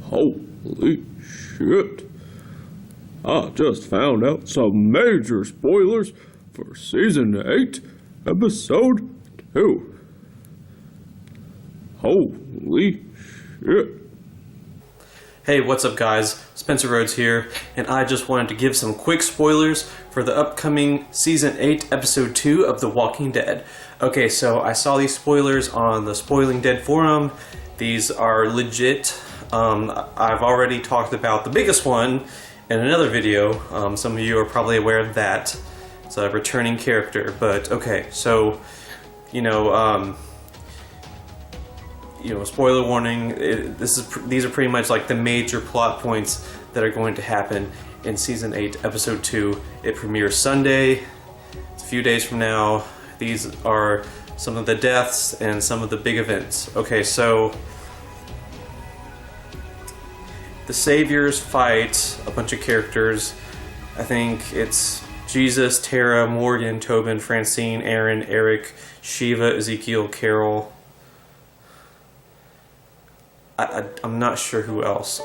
Holy shit. I just found out some major spoilers for Season 8, Episode 2. Holy shit. Hey, what's up guys? Spencer Rhodes here, and I just wanted to give some quick spoilers for the upcoming Season 8, Episode 2 of The Walking Dead. Okay, so I saw these spoilers on the Spoiling Dead forum. These are legit. I've already talked about the biggest one in another video. Some of you are probably aware of that. It's a returning character, but okay, so, spoiler warning, these are pretty much like the major plot points that are going to happen in Season 8, Episode 2. It premieres Sunday. It's a few days from now. These are some of the deaths and some of the big events. Okay, so the Saviors fight a bunch of characters. I think it's Jesus, Tara, Morgan, Tobin, Francine, Aaron, Eric, Shiva, Ezekiel, Carol. I'm not sure who else.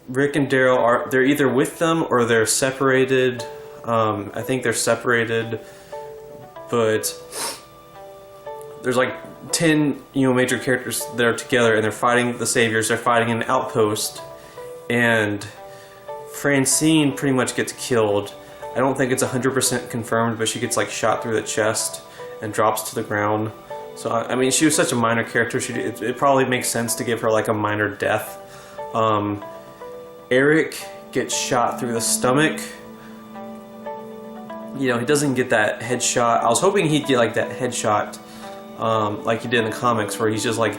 Rick and Daryl they're either with them or they're separated. I think they're separated, but there's like 10 major characters that are together and they're fighting the Saviors. They're fighting an outpost, and Francine pretty much gets killed. I don't think it's 100% confirmed, but she gets like shot through the chest and drops to the ground. So, I mean, she was such a minor character, it probably makes sense to give her like a minor death. Eric gets shot through the stomach. He doesn't get that headshot. I was hoping he'd get like that headshot, like he did in the comics, where he's just like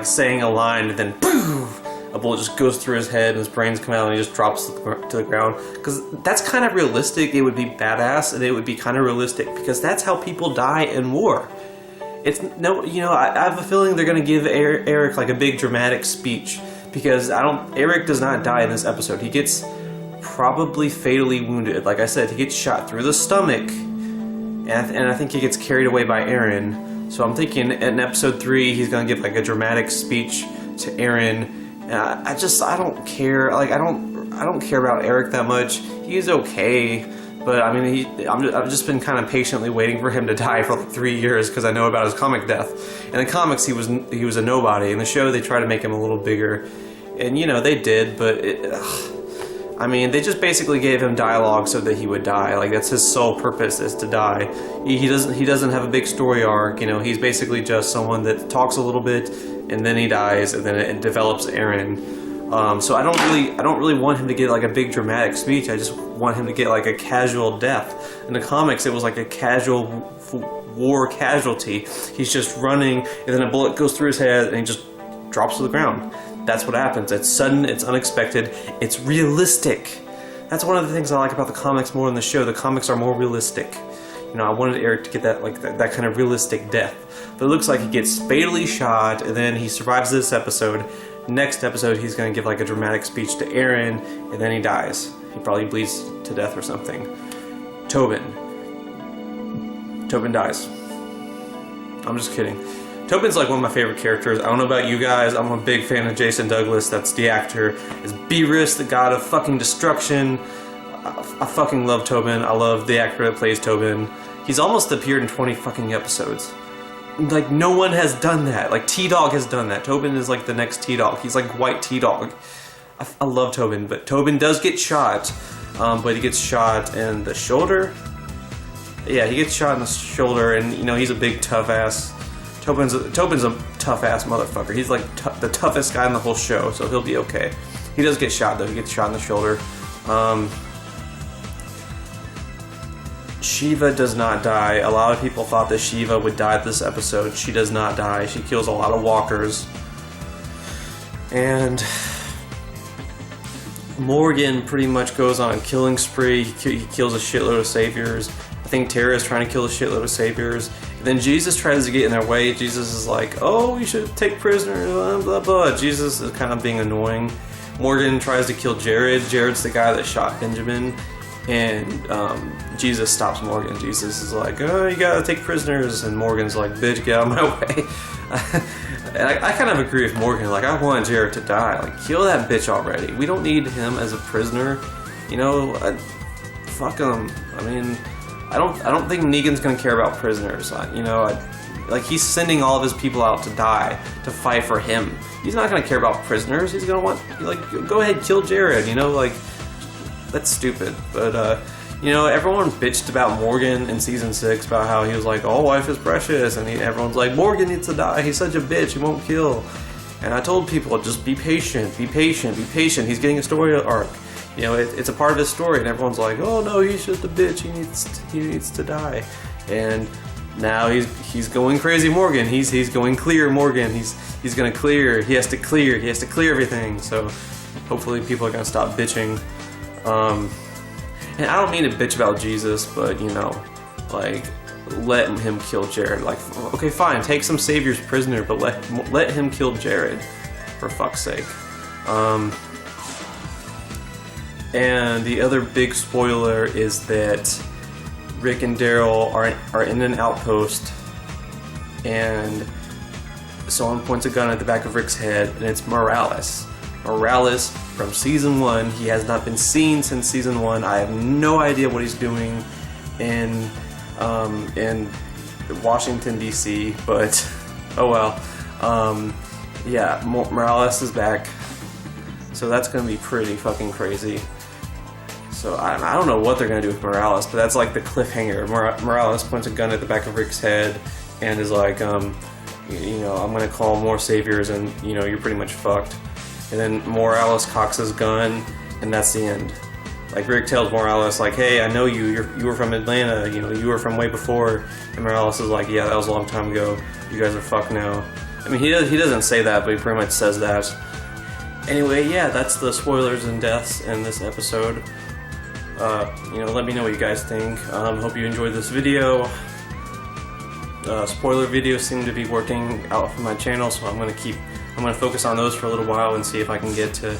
saying a line and then poof, a bullet just goes through his head and his brains come out and he just drops to the ground. Because that's kind of realistic. It would be badass and it would be kind of realistic because that's how people die in war. I have a feeling they're gonna give Eric like a big dramatic speech, because Eric does not die in this episode. He gets probably fatally wounded. Like I said, he gets shot through the stomach, and I think he gets carried away by Aaron. So I'm thinking in episode 3 he's gonna give like a dramatic speech to Aaron. And I don't care. Like I don't care about Eric that much. He's okay. But I mean, I've just been kind of patiently waiting for him to die for like 3 years because I know about his comic death. In the comics, he was a nobody. In the show, they try to make him a little bigger, and they did. But they just basically gave him dialogue so that he would die. Like that's his sole purpose, is to die. He doesn't have a big story arc. He's basically just someone that talks a little bit and then he dies, and then it develops Aaron. So I don't really want him to get like a big dramatic speech. I just want him to get like a casual death. In the comics, it was like a casual war casualty. He's just running, and then a bullet goes through his head, and he just drops to the ground. That's what happens. It's sudden. It's unexpected. It's realistic. That's one of the things I like about the comics more than the show. The comics are more realistic. I wanted Eric to get that kind of realistic death. But it looks like he gets fatally shot, and then he survives this episode. Next episode, he's going to give like a dramatic speech to Aaron, and then he dies. He probably bleeds to death or something. Tobin dies. I'm just kidding. Tobin's like one of my favorite characters. I don't know about you guys. I'm a big fan of Jason Douglas. That's the actor. Is Beerus, the god of fucking destruction. I fucking love Tobin. I love the actor that plays Tobin. He's almost appeared in 20 fucking episodes. Like, no one has done that. Like, T-Dog has done that. Tobin is like the next T-Dog. He's like white T-Dog. I love Tobin, but Tobin does get shot. But he gets shot in the shoulder. Yeah, he gets shot in the shoulder, and he's a big tough ass. Tobin's a tough ass motherfucker. He's like the toughest guy in the whole show, so he'll be okay. He does get shot though. He gets shot in the shoulder. Shiva does not die. A lot of people thought that Shiva would die this episode. She does not die. She kills a lot of walkers. And Morgan pretty much goes on a killing spree. He kills a shitload of Saviors. I think Tara is trying to kill a shitload of Saviors. And then Jesus tries to get in their way. Jesus is like, oh, you should take prisoners, blah, blah, blah. Jesus is kind of being annoying. Morgan tries to kill Jared. Jared's the guy that shot Benjamin. And Jesus stops Morgan. Jesus is like, oh, you gotta take prisoners. And Morgan's like, bitch, get out of my way. And I kind of agree with Morgan. Like, I want Jared to die. Like, kill that bitch already. We don't need him as a prisoner. You know, fuck him. I mean, I don't think Negan's gonna care about prisoners. Like, he's sending all of his people out to die, to fight for him. He's not gonna care about prisoners. He's gonna want, like, go ahead, kill Jared. You know, like, that's stupid. But you know, everyone bitched about Morgan in season 6 about how he was like, "Oh, life is precious," and everyone's like, "Morgan needs to die. He's such a bitch. He won't kill." And I told people, just be patient, be patient, be patient. He's getting a story arc. You know, it's a part of his story, and everyone's like, "Oh no, he's just a bitch. He needs to die." And now he's going crazy, Morgan. He's going clear, Morgan. He's gonna clear. He has to clear. He has to clear everything. So hopefully people are gonna stop bitching. And I don't mean to bitch about Jesus, but you know, like, let him kill Jared. Like, okay, fine, take some saviors prisoner, but let him kill Jared, for fuck's sake. And the other big spoiler is that Rick and Daryl are in an outpost, and someone points a gun at the back of Rick's head, and it's Morales. Morales from season 1. He has not been seen since season 1. I have no idea what he's doing in Washington DC, but oh well. Yeah, Morales is back, so that's gonna be pretty fucking crazy. So I don't know what they're gonna do with Morales, but that's like the cliffhanger. Morales points a gun at the back of Rick's head and is like, you know, I'm gonna call more saviors, and you know, you're pretty much fucked. And then Morales cocks his gun, and that's the end. Like, Rick tells Morales, like, "Hey, I know you. You were from Atlanta. You know, you were from way before." And Morales is like, "Yeah, that was a long time ago. You guys are fucked now." I mean, he doesn't say that, but he pretty much says that. Anyway, yeah, that's the spoilers and deaths in this episode. You know, let me know what you guys think. Hope you enjoyed this video. Spoiler videos seem to be working out for my channel, so I'm gonna focus on those for a little while and see if I can get to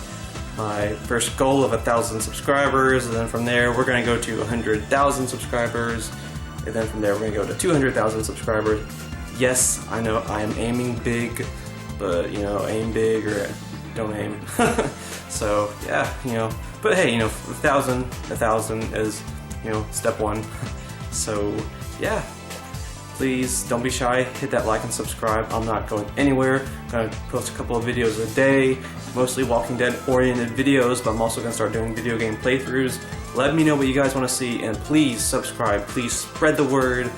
my first goal of 1,000 subscribers, and then from there we're gonna go to 100,000 subscribers, and then from there we're gonna go to 200,000 subscribers. Yes, I know I am aiming big, but you know, aim big or don't aim. So yeah, you know, but hey, you know, 1,000 is, you know, step 1. So yeah. Please don't be shy, hit that like and subscribe. I'm not going anywhere. I'm going to post a couple of videos a day, mostly Walking Dead oriented videos, but I'm also going to start doing video game playthroughs. Let me know what you guys want to see, and please subscribe. Please spread the word.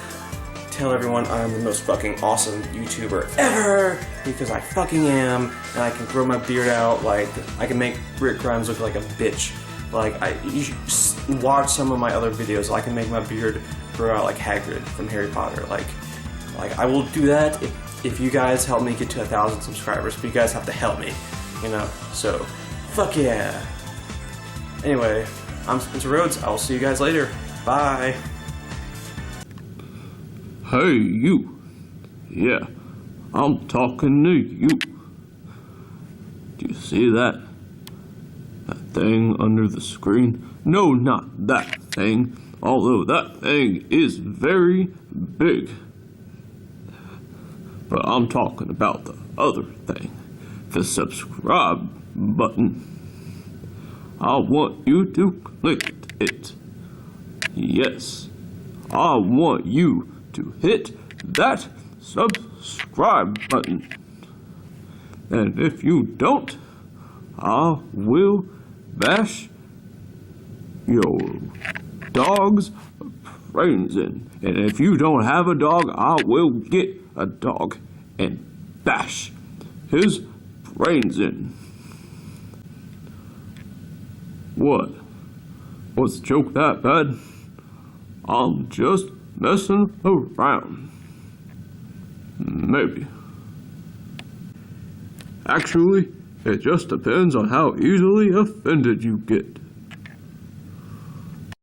Tell everyone I'm the most fucking awesome YouTuber ever, because I fucking am, and I can grow my beard out. Like, I can make Rick Grimes look like a bitch. Like, you should watch some of my other videos. I can make my beard grow out like Hagrid from Harry Potter. Like I will do that if you guys help me get to 1,000 subscribers. But you guys have to help me, you know. So, fuck yeah. Anyway, I'm Spencer Rhodes. I will see you guys later. Bye. Hey, you. Yeah, I'm talking to you. Do you see that? That thing under the screen? No, not that thing. Although that thing is very big. But I'm talking about the other thing. The subscribe button. I want you to click it. Yes, I want you to hit that subscribe button. And if you don't, I will bash your dog's brains in. And if you don't have a dog, I will get a dog and bash his brains in. What? Was the joke that bad? I'm just messing around. Maybe. Actually, it just depends on how easily offended you get.